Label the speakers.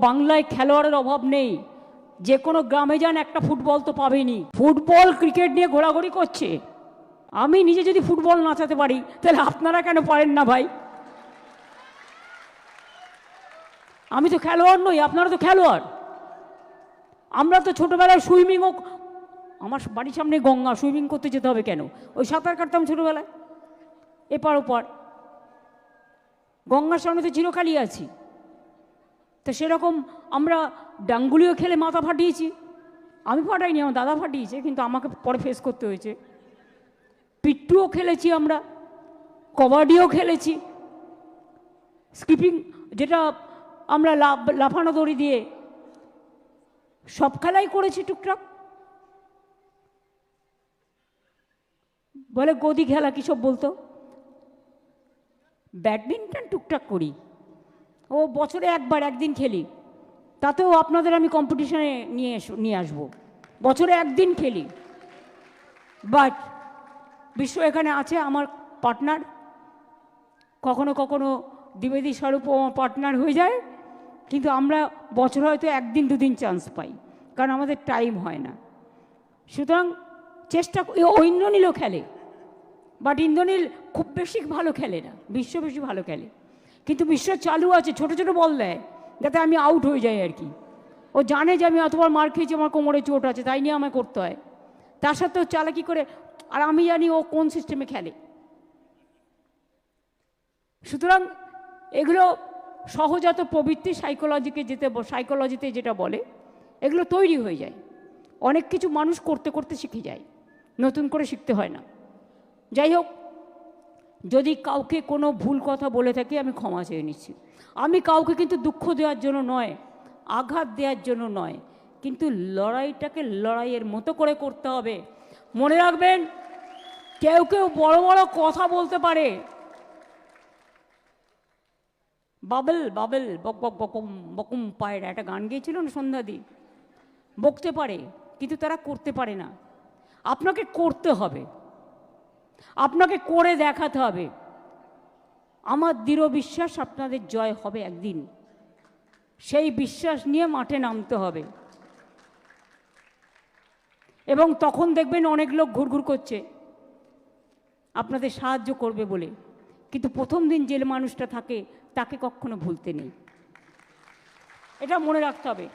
Speaker 1: বাংলায় খেলোয়াড়ের অভাব নেই, যে কোনো গ্রামে যান একটা ফুটবল তো পাবেনি। ফুটবল ক্রিকেট নিয়ে ঘোরাঘুরি করছে। আমি নিজে যদি ফুটবল নাচাতে পারি তাহলে আপনারা কেন পারেন না ভাই? আমি তো খেলোয়াড় নই, আপনারা তো খেলোয়াড়। আমরা তো ছোটোবেলায় সুইমিংও, আমার বাড়ির সামনে গঙ্গা, সুইমিং করতে যেতে হবে কেন? ওই সাঁতার কাটতাম ছোটোবেলায় এপার ওপার, গঙ্গার সামনে তো চিরকালই আছি। তো সেরকম আমরা ডাঙ্গুলিও খেলে মাথা ফাটিয়েছি। আমি ফাটাইনি, আমার দাদা ফাটিয়েছে, কিন্তু আমাকে পরে ফেস করতে হয়েছে। পিট্টুও খেলেছি আমরা, কবাডিও খেলেছি, স্কিপিং যেটা আমরা লাফানো দড়ি দিয়ে, সব খেলাই করেছি টুকটাক। বলে গদি খেলা কী সব বলতো, ব্যাডমিন্টন টুকটাক করি, ও বছরে একদিন খেলি, তাতেও আপনাদের আমি কম্পিটিশনে নিয়ে আসবো। বছরে একদিন খেলি। বাট বিশ্ব এখানে আছে আমার পার্টনার, কখনো কখনো দ্বিবেদী স্বরূপও আমার পার্টনার হয়ে যায়, কিন্তু আমরা বছরে হয়তো একদিন দুদিন চান্স পাই, কারণ আমাদের টাইম হয় না। সুতরাং চেষ্টা, ইন্দ্রনীলও খেলে, বাট ইন্দ্রনীল খুব বেশি ভালো খেলে না, বিশ্ব বেশি ভালো খেলে, কিন্তু বিশ্ব চালু আছে, ছোটো ছোটো বল দেয় যাতে আমি আউট হয়ে যাই আর কি। ও জানে যে আমি অতবার মার খেয়েছি, আমার কোমরে চোট আছে, তাই নিয়ে আমায় করতে হয়। তার সাথেও চালাকি করে, আর আমি জানি ও কোন সিস্টেমে খেলে। সুতরাং এগুলো সহজাত প্রবৃত্তি, সাইকোলজিতে যেটা বলে, এগুলো তৈরি হয়ে যায়। অনেক কিছু মানুষ করতে করতে শিখে যায়, নতুন করে শিখতে হয় না। যাই হোক, যদি কাউকে কোনো ভুল কথা বলে থাকি আমি ক্ষমা চেয়ে নিচ্ছি। আমি কাউকে কিন্তু দুঃখ দেওয়ার জন্য নয়, আঘাত দেওয়ার জন্য নয়, কিন্তু লড়াইটাকে লড়াইয়ের মতো করে করতে হবে। মনে রাখবেন, কেউ কেউ বড় বড় কথা বলতে পারে, বাবল বাবল বক বক বকম বকুম পায়ের একটা গান গিয়েছিল না সন্ধ্যাদি, বকতে পারে কিন্তু তারা করতে পারে না। আপনাকে করতে হবে, আপনাকে করে দেখাতে হবে। আমার দৃঢ় বিশ্বাস আপনাদের জয় হবে একদিন, সেই বিশ্বাস নিয়ে মাঠে নামতে হবে। এবং তখন দেখবেন অনেক লোক ঘুরঘুর করছে আপনাদের সাহায্য করবে বলে, কিন্তু প্রথম দিন যে মানুষটা থাকে তাকে কখনো ভুলতে নেই, এটা মনে রাখতে হবে।